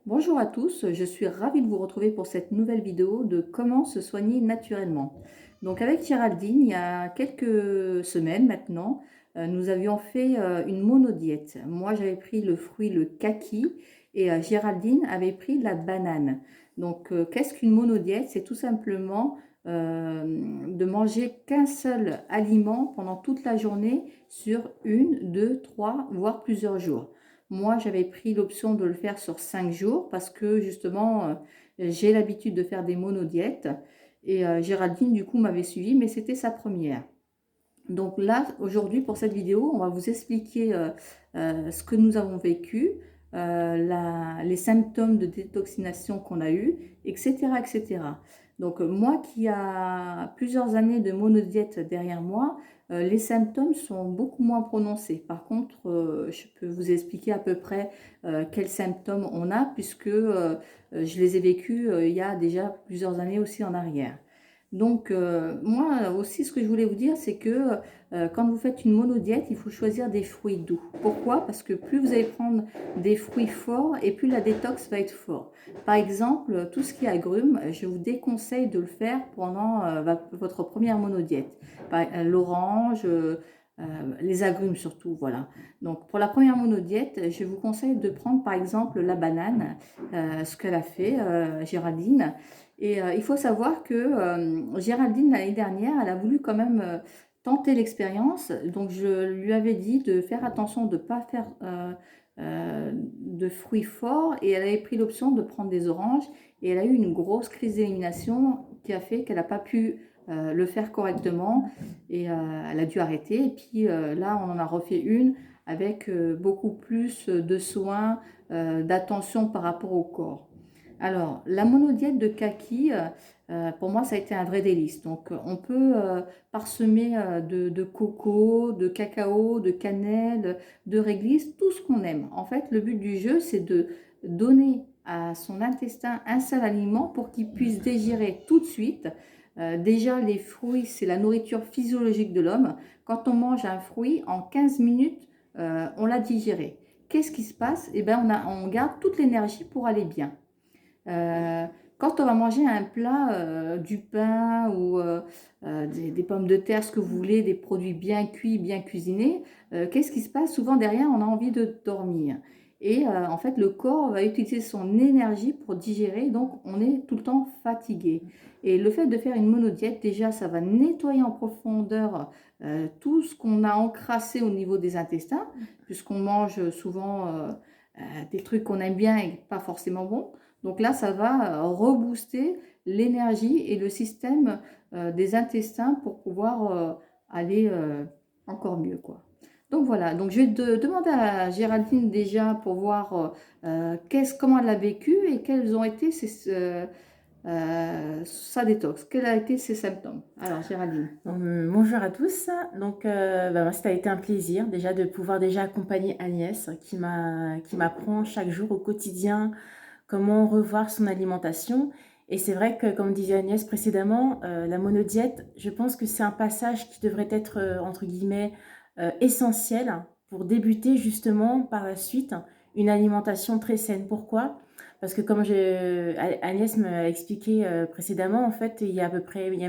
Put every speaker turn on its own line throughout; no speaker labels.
Bonjour à tous, je suis ravie de vous retrouver pour cette nouvelle vidéo de comment se soigner naturellement. Donc avec Géraldine, il y a quelques semaines maintenant, nous avions fait une monodiète. Moi j'avais pris le fruit le kaki et Géraldine avait pris la banane. Donc qu'est-ce qu'une monodiète? C'est tout simplement de manger qu'un seul aliment pendant toute la journée sur une, deux, trois, voire plusieurs jours. Moi, j'avais pris l'option de le faire sur 5 jours parce que justement, j'ai l'habitude de faire des monodiètes. Et Géraldine, du coup, m'avait suivi, mais c'était sa première. Donc là, aujourd'hui, pour cette vidéo, on va vous expliquer ce que nous avons vécu, les symptômes de détoxination qu'on a eu, etc., etc. Donc moi qui a plusieurs années de monodiète derrière moi, les symptômes sont beaucoup moins prononcés. Par contre, je peux vous expliquer à peu près quels symptômes on a, puisque je les ai vécus il y a déjà plusieurs années aussi en arrière. Donc, moi aussi, ce que je voulais vous dire, c'est que quand vous faites une monodiète, il faut choisir des fruits doux. Pourquoi? Parce que plus vous allez prendre des fruits forts et plus la détox va être forte. Par exemple, tout ce qui est agrumes, je vous déconseille de le faire pendant votre première monodiète. L'orange, les agrumes surtout, voilà. Donc, pour la première monodiète, je vous conseille de prendre par exemple la banane, ce qu'elle a fait, Géraldine. Et il faut savoir que Géraldine, l'année dernière, elle a voulu quand même tenter l'expérience. Donc, je lui avais dit de faire attention de ne pas faire de fruits forts. Et elle avait pris l'option de prendre des oranges. Et elle a eu une grosse crise d'élimination qui a fait qu'elle n'a pas pu le faire correctement. Et elle a dû arrêter. Et puis là, on en a refait une avec beaucoup plus de soins, d'attention par rapport au corps. Alors, la monodiète de kaki, pour moi, ça a été un vrai délice. Donc, on peut parsemer de coco, de cacao, de cannelle, de réglisse, tout ce qu'on aime. En fait, le but du jeu, c'est de donner à son intestin un seul aliment pour qu'il puisse digérer tout de suite. Déjà, les fruits, c'est la nourriture physiologique de l'homme. Quand on mange un fruit, en 15 minutes, on l'a digéré. Qu'est-ce qui se passe? Eh bien, on garde toute l'énergie pour aller bien. Euh, Quand on va manger un plat, du pain ou des pommes de terre, ce que vous voulez, des produits bien cuits, bien cuisinés, qu'est-ce qui se passe? Souvent derrière, on a envie de dormir. Et en fait, le corps va utiliser son énergie pour digérer, donc on est tout le temps fatigué. Et le fait de faire une monodiète, déjà, ça va nettoyer en profondeur tout ce qu'on a encrassé au niveau des intestins, puisqu'on mange souvent des trucs qu'on aime bien et pas forcément bons. Donc là, ça va rebooster l'énergie et le système des intestins pour pouvoir aller encore mieux, quoi. Donc voilà, donc je vais demander à Géraldine déjà pour voir comment elle a vécu et quels ont été sa détox, quels ont été ses symptômes. Alors Géraldine.
Bonjour à tous. Moi, ça a été un plaisir déjà de pouvoir déjà accompagner Agnès qui m'apprend chaque jour au quotidien comment revoir son alimentation. Et c'est vrai que, comme disait Agnès précédemment, la monodiète, je pense que c'est un passage qui devrait être, entre guillemets, essentiel pour débuter justement par la suite une alimentation très saine. Pourquoi? Parce que Agnès m'a expliqué précédemment, en fait, il y a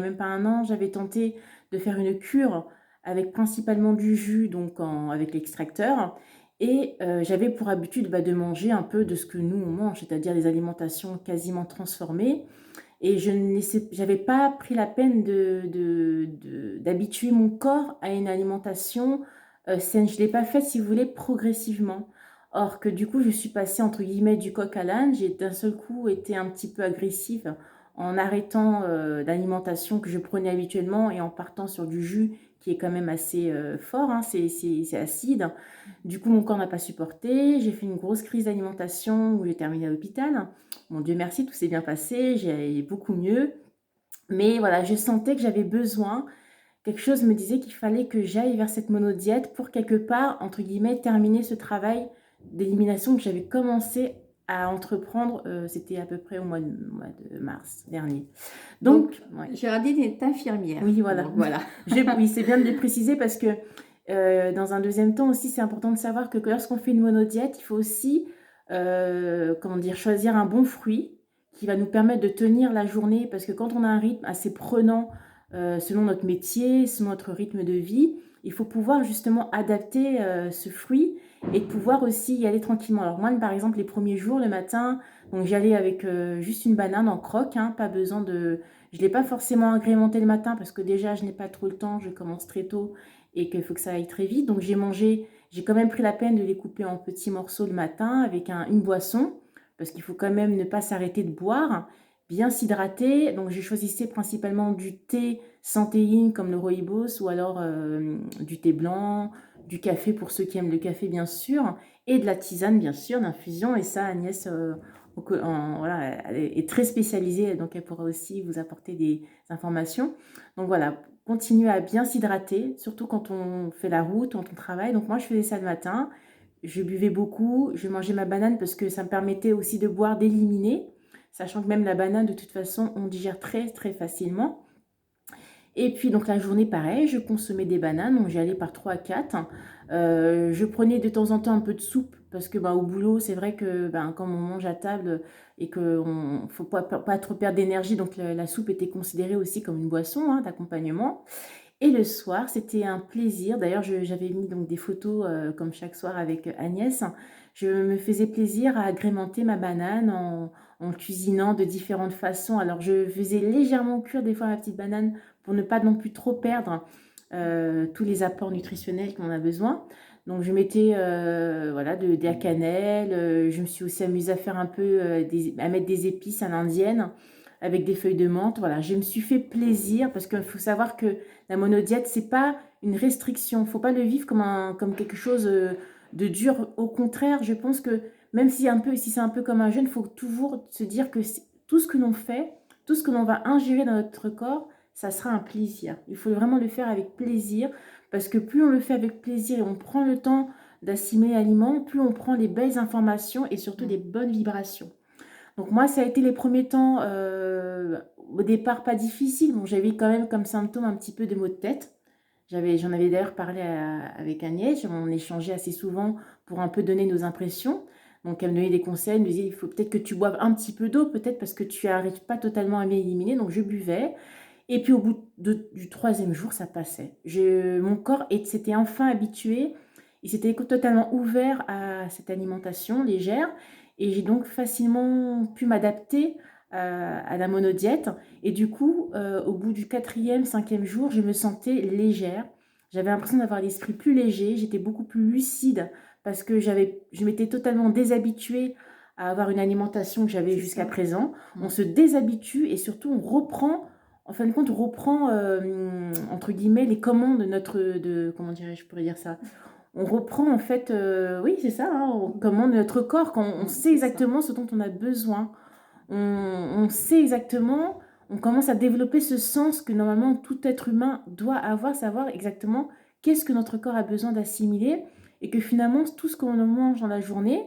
même pas un an, j'avais tenté de faire une cure avec principalement du jus, donc avec l'extracteur. Et j'avais pour habitude de manger un peu de ce que nous on mange, c'est-à-dire des alimentations quasiment transformées. Et je n'avais pas pris la peine d'habituer mon corps à une alimentation saine. Je ne l'ai pas fait, si vous voulez, progressivement. Or que du coup, je suis passée entre guillemets du coq à l'âne. J'ai d'un seul coup été un petit peu agressive en arrêtant l'alimentation que je prenais habituellement et en partant sur du jus qui est quand même assez fort, hein, c'est acide. Du coup, mon corps n'a pas supporté. J'ai fait une grosse crise d'alimentation où j'ai terminé à l'hôpital. Mon Dieu merci, tout s'est bien passé, j'ai beaucoup mieux. Mais voilà, je sentais que j'avais besoin, quelque chose me disait qu'il fallait que j'aille vers cette monodiète pour quelque part, entre guillemets, terminer ce travail d'élimination que j'avais commencé à entreprendre, c'était à peu près mois de mars dernier.
Donc
Donc, ouais.
Géraldine est infirmière.
Oui, voilà.
Donc voilà.
Oui, c'est bien de le préciser parce que dans un deuxième temps aussi, c'est important de savoir que lorsqu'on fait une monodiète, il faut aussi comment dire? Choisir un bon fruit qui va nous permettre de tenir la journée parce que quand on a un rythme assez prenant, selon notre métier, selon notre rythme de vie, il faut pouvoir justement adapter, ce fruit et pouvoir aussi y aller tranquillement. Alors moi, par exemple, les premiers jours, le matin, donc j'y allais avec, juste une banane en croque, hein, pas besoin de je ne l'ai pas forcément agrémenté le matin parce que déjà je n'ai pas trop le temps, je commence très tôt et qu'il faut que ça aille très vite. Donc j'ai quand même pris la peine de les couper en petits morceaux le matin avec une boisson, parce qu'il faut quand même ne pas s'arrêter de boire, bien s'hydrater. Donc je choisissais principalement du thé sans théine comme le rooibos ou alors du thé blanc, du café pour ceux qui aiment le café bien sûr, et de la tisane bien sûr, d'infusion. Et ça, Agnès, voilà, elle est très spécialisée, donc elle pourra aussi vous apporter des informations. Donc voilà, continuer à bien s'hydrater, surtout quand on fait la route, quand on travaille. Donc moi, je faisais ça le matin. Je buvais beaucoup, je mangeais ma banane parce que ça me permettait aussi de boire, d'éliminer, sachant que même la banane, de toute façon, on digère très très facilement. Et puis donc la journée, pareil, je consommais des bananes, donc j'allais par 3 à 4. Je prenais de temps en temps un peu de soupe parce que au boulot, c'est vrai que quand on mange à table et qu'il ne faut pas trop perdre d'énergie, donc la soupe était considérée aussi comme une boisson, hein, d'accompagnement. Et le soir, c'était un plaisir. D'ailleurs, j'avais mis donc des photos comme chaque soir avec Agnès. Je me faisais plaisir à agrémenter ma banane en cuisinant de différentes façons. Alors, je faisais légèrement cuire des fois ma petite banane pour ne pas non plus trop perdre tous les apports nutritionnels qu'on a besoin. Donc, je mettais voilà, de la cannelle. Je me suis aussi amusée à faire un peu, à mettre des épices à l'indienne avec des feuilles de menthe. Voilà, je me suis fait plaisir parce qu'il faut savoir que la monodiète, c'est pas une restriction. Faut pas le vivre comme quelque chose de dur. Au contraire, je pense que même si c'est un peu comme un jeûne, il faut toujours se dire que tout ce que l'on fait, tout ce que l'on va ingérer dans notre corps, ça sera un plaisir. Il faut vraiment le faire avec plaisir parce que plus on le fait avec plaisir et on prend le temps d'assimiler l'aliment, plus on prend les belles informations et surtout des bonnes vibrations. Donc moi, ça a été les premiers temps, au départ pas difficile. Bon, j'avais quand même comme symptôme un petit peu de maux de tête. J'en avais d'ailleurs parlé avec Agnès, on échangeait assez souvent pour un peu donner nos impressions. Donc elle me donnait des conseils, elle me disait il faut peut-être que tu boives un petit peu d'eau, peut-être parce que tu n'arrives pas totalement à m'éliminer. Donc je buvais. Et puis au bout du troisième jour, ça passait. Mon corps s'était enfin habitué, il s'était totalement ouvert à cette alimentation légère et j'ai donc facilement pu m'adapter à la monodiète. Et du coup, au bout du quatrième, cinquième jour, je me sentais légère. J'avais l'impression d'avoir l'esprit plus léger, j'étais beaucoup plus lucide parce que je m'étais totalement déshabituée à avoir une alimentation que j'avais
C'est
jusqu'à
ça.
présent. On se déshabitue et surtout on reprend en fin de compte, on reprend, entre guillemets, les commandes comment dirais-je, je pourrais dire ça? On reprend en fait, oui, c'est ça, hein, on commande notre corps quand on sait
C'est ça.
exactement ce dont on a besoin. On sait exactement, on commence à développer ce sens que normalement tout être humain doit avoir, savoir exactement qu'est-ce que notre corps a besoin d'assimiler et que finalement tout ce qu'on mange dans la journée,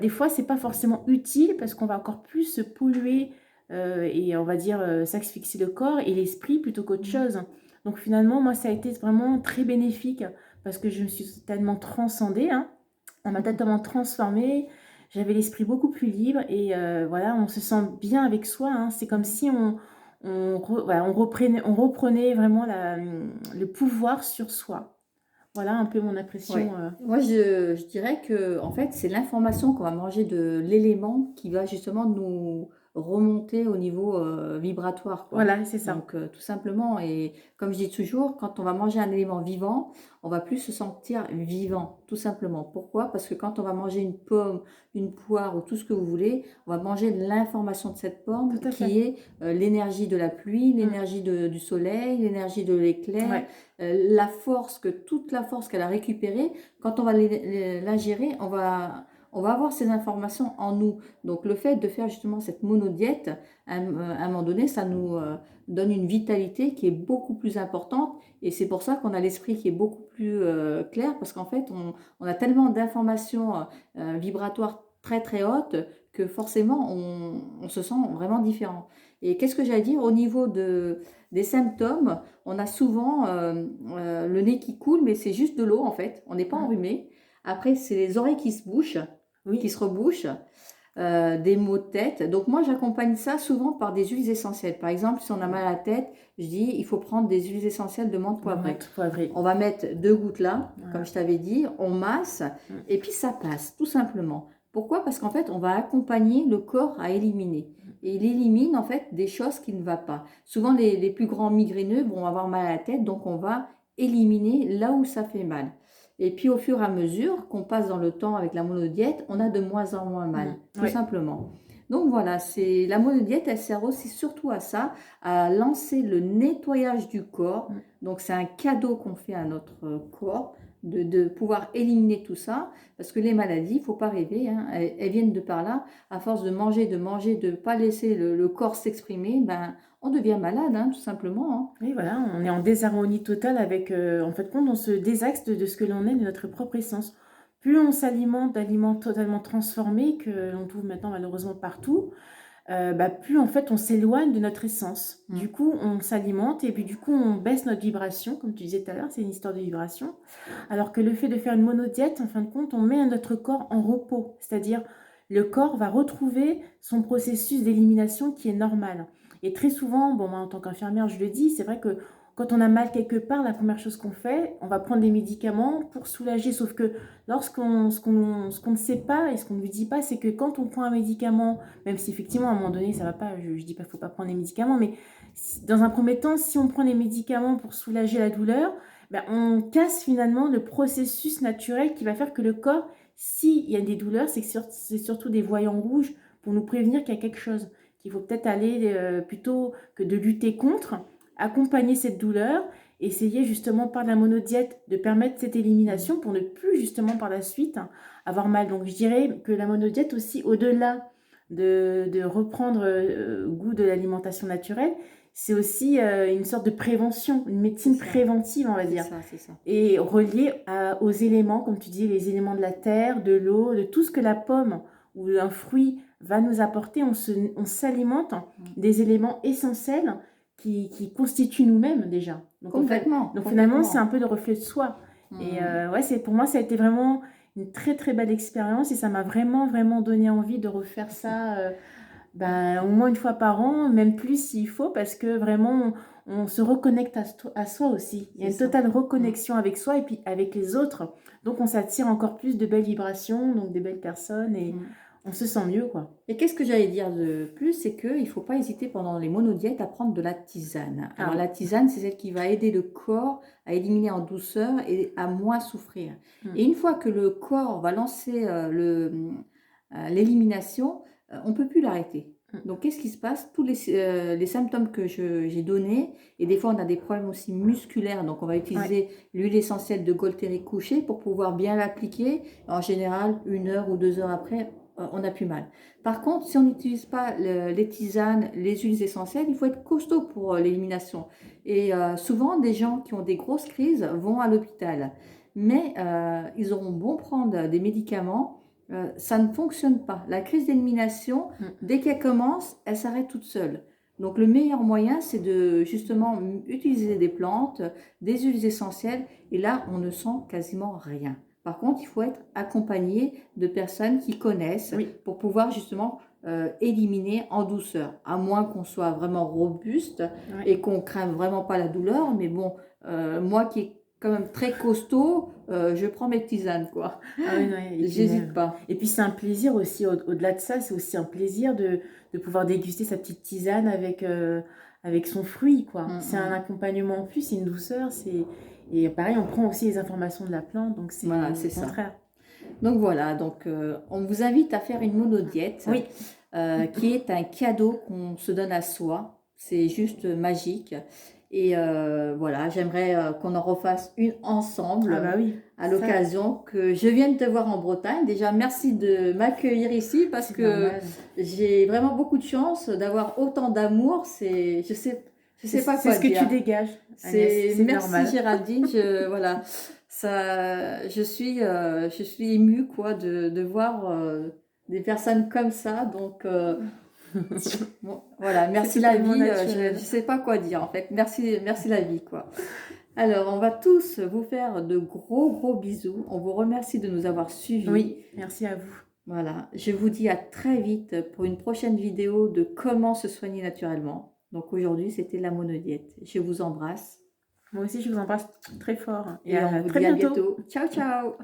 des fois c'est pas forcément utile parce qu'on va encore plus se polluer et on va dire s'asphyxier le corps et l'esprit plutôt qu'autre
Mmh.
chose. Donc finalement moi ça a été vraiment très bénéfique parce que je me suis tellement transcendée, hein, on m'a totalement transformée. J'avais l'esprit beaucoup plus libre et voilà, on se sent bien avec soi, hein. C'est comme
Mmh.
si voilà, on reprenait vraiment le pouvoir sur soi. Voilà un peu mon impression,
Ouais. Moi, je dirais que en fait, c'est l'information qu'on va manger de l'élément qui va justement nous remonter au niveau, vibratoire, quoi.
voilà, c'est ça.
Donc tout simplement et comme je dis toujours, quand on va manger un élément vivant, on va plus se sentir vivant, tout simplement. Pourquoi? Parce que quand on va manger une pomme, une poire ou tout ce que vous voulez, on va manger l'information de cette
Tout
pomme
à fait.
qui est, l'énergie de la pluie,
Mmh.
l'énergie du soleil, l'énergie de l'éclair,
Ouais,
toute la force qu'elle a récupérée, quand on va l'ingérer, on va avoir ces informations en nous. Donc le fait de faire justement cette monodiète, à un moment donné, ça nous donne une vitalité qui est beaucoup plus importante. Et c'est pour ça qu'on a l'esprit qui est beaucoup plus clair, parce qu'en fait, on a tellement d'informations vibratoires très très hautes que forcément, on se sent vraiment différent. Et qu'est-ce que j'allais dire au niveau des symptômes? On a souvent le nez qui coule, mais c'est juste de l'eau en fait. On n'est pas
mmh,
enrhumé. Après, c'est les oreilles qui se bouchent.
Oui.
qui se rebouchent, des maux de tête. Donc moi, j'accompagne ça souvent par des huiles essentielles. Par exemple, si on a mal à la tête, je dis, il faut prendre des huiles essentielles de menthe
De
poivrée.
menthe poivrée.
On va mettre 2 gouttes là, comme
Voilà.
je t'avais dit, on masse
Mm.
et puis ça passe, tout simplement. Pourquoi? Parce qu'en fait, on va accompagner le corps à éliminer. Et il élimine en fait des choses qui ne vont pas. Souvent, les plus grands migraineux vont avoir mal à la tête, donc on va éliminer là où ça fait mal. Et puis au fur et à mesure qu'on passe dans le temps avec la monodiète, on a de moins en moins mal, tout
Oui.
simplement. Donc voilà, c'est la monodiète, elle sert aussi surtout à ça, à lancer le nettoyage du corps. Donc c'est un cadeau qu'on fait à notre corps de pouvoir éliminer tout ça, parce que les maladies, il ne faut pas rêver, hein, elles viennent de par là. À force de manger, de ne pas laisser le corps s'exprimer, ben, on devient malade, hein, tout simplement. Hein.
Oui, voilà, on est en désharmonie totale avec, en fait, compte, on se désaxe de ce que l'on est, de notre propre essence. Plus on s'alimente d'aliments totalement transformés, que l'on trouve maintenant malheureusement partout, bah, plus en fait on s'éloigne de notre essence. Du coup, on s'alimente et puis du coup, on baisse notre vibration, comme tu disais tout à l'heure, c'est une histoire de vibration. Alors que le fait de faire une monodiète, en fin de compte, on met notre corps en repos, c'est-à-dire le corps va retrouver son processus d'élimination qui est normal. Et très souvent, bon, moi en tant qu'infirmière, je le dis, c'est vrai que quand on a mal quelque part, la première chose qu'on fait, on va prendre des médicaments pour soulager. Sauf que ce qu'on ne sait pas et ce qu'on ne lui dit pas, c'est que quand on prend un médicament, même si effectivement à un moment donné ça va pas, je dis pas qu'il faut pas prendre les médicaments, mais dans un premier temps, si on prend les médicaments pour soulager la douleur, ben, on casse finalement le processus naturel qui va faire que le corps, s'il y a des douleurs, c'est surtout des voyants rouges pour nous prévenir qu'il y a quelque chose, qu'il faut peut-être aller plutôt que de lutter contre, accompagner cette douleur, essayer justement par la monodiète de permettre cette élimination pour ne plus justement par la suite avoir mal. Donc je dirais que la monodiète aussi, au-delà de reprendre goût de l'alimentation naturelle, c'est aussi une sorte de prévention, une médecine préventive, on va dire.
C'est ça.
Et reliée aux éléments, comme tu dis, les éléments de la terre, de l'eau, de tout ce que la pomme ou un fruit va nous apporter. On s'alimente des éléments essentiels qui constituent nous-mêmes déjà. Donc,
Complètement.
donc finalement, c'est un peu le reflet de soi. Et ouais, pour moi, ça a été vraiment une très très belle expérience et ça m'a vraiment vraiment donné envie de refaire ça ben, au moins une fois par an, même plus s'il faut, parce que vraiment, on se reconnecte à soi aussi. Il y a une totale reconnexion avec soi et puis avec les autres. Donc, on s'attire encore plus de belles vibrations, donc des belles personnes et on se sent mieux, quoi.
Et qu'est-ce que j'allais dire de plus, c'est qu'il ne faut pas hésiter pendant les monodiètes à prendre de la tisane. Alors la tisane, c'est celle qui va aider le corps à éliminer en douceur et à moins souffrir. Et une fois que le corps va lancer l'élimination, on ne peut plus l'arrêter. Donc qu'est-ce qui se passe? Tous les symptômes que j'ai donnés, et des fois on a des problèmes aussi musculaires, donc on va utiliser l'huile essentielle de Golteri couché pour pouvoir bien l'appliquer. En général, 1 heure ou 2 heures après, on n'a plus mal. Par contre, si on n'utilise pas les tisanes, les huiles essentielles, il faut être costaud pour l'élimination. Et souvent, des gens qui ont des grosses crises vont à l'hôpital. Mais ils auront beau prendre des médicaments, ça ne fonctionne pas. La crise d'élimination, dès qu'elle commence, elle s'arrête toute seule. Donc le meilleur moyen, c'est de justement utiliser des plantes, des huiles essentielles, et là, on ne sent quasiment rien. Par contre, il faut être accompagné de personnes qui connaissent pour pouvoir justement éliminer en douceur, à moins qu'on soit vraiment robuste et qu'on craigne vraiment pas la douleur. Mais bon, moi qui est quand même très costaud, je prends mes tisanes, quoi.
Ah oui, ouais,
J'hésite pas.
Et puis c'est un plaisir aussi, au-delà de ça, c'est aussi un plaisir de pouvoir déguster sa petite tisane avec son fruit, quoi. C'est un accompagnement en plus, c'est une douceur, et pareil, on prend aussi les informations de la plante, donc c'est
Voilà,
le contraire.
Donc voilà, donc on vous invite à faire une monodiète qui est un cadeau qu'on se donne à soi. C'est juste magique. Et voilà, j'aimerais qu'on en refasse une ensemble à l'occasion que je vienne te voir en Bretagne. Déjà, merci de m'accueillir ici parce que j'ai vraiment beaucoup de chance d'avoir autant d'amour. Je sais pas quoi dire.
C'est ce que tu dégages, Agnès, c'est
merci
normal.
Géraldine, voilà. Ça, je suis émue quoi de voir des personnes comme ça. Donc bon, voilà, merci la vie. Je sais pas quoi dire en fait. Merci la vie quoi. Alors, on va tous vous faire de gros bisous. On vous remercie de nous avoir suivis.
Oui, merci à vous.
Voilà, je vous dis à très vite pour une prochaine vidéo de comment se soigner naturellement. Donc aujourd'hui, c'était la monodiète. Je vous embrasse
Moi aussi, je vous embrasse très fort et
et on
à
vous
très
dit à
bientôt.
bientôt. Ciao, ciao!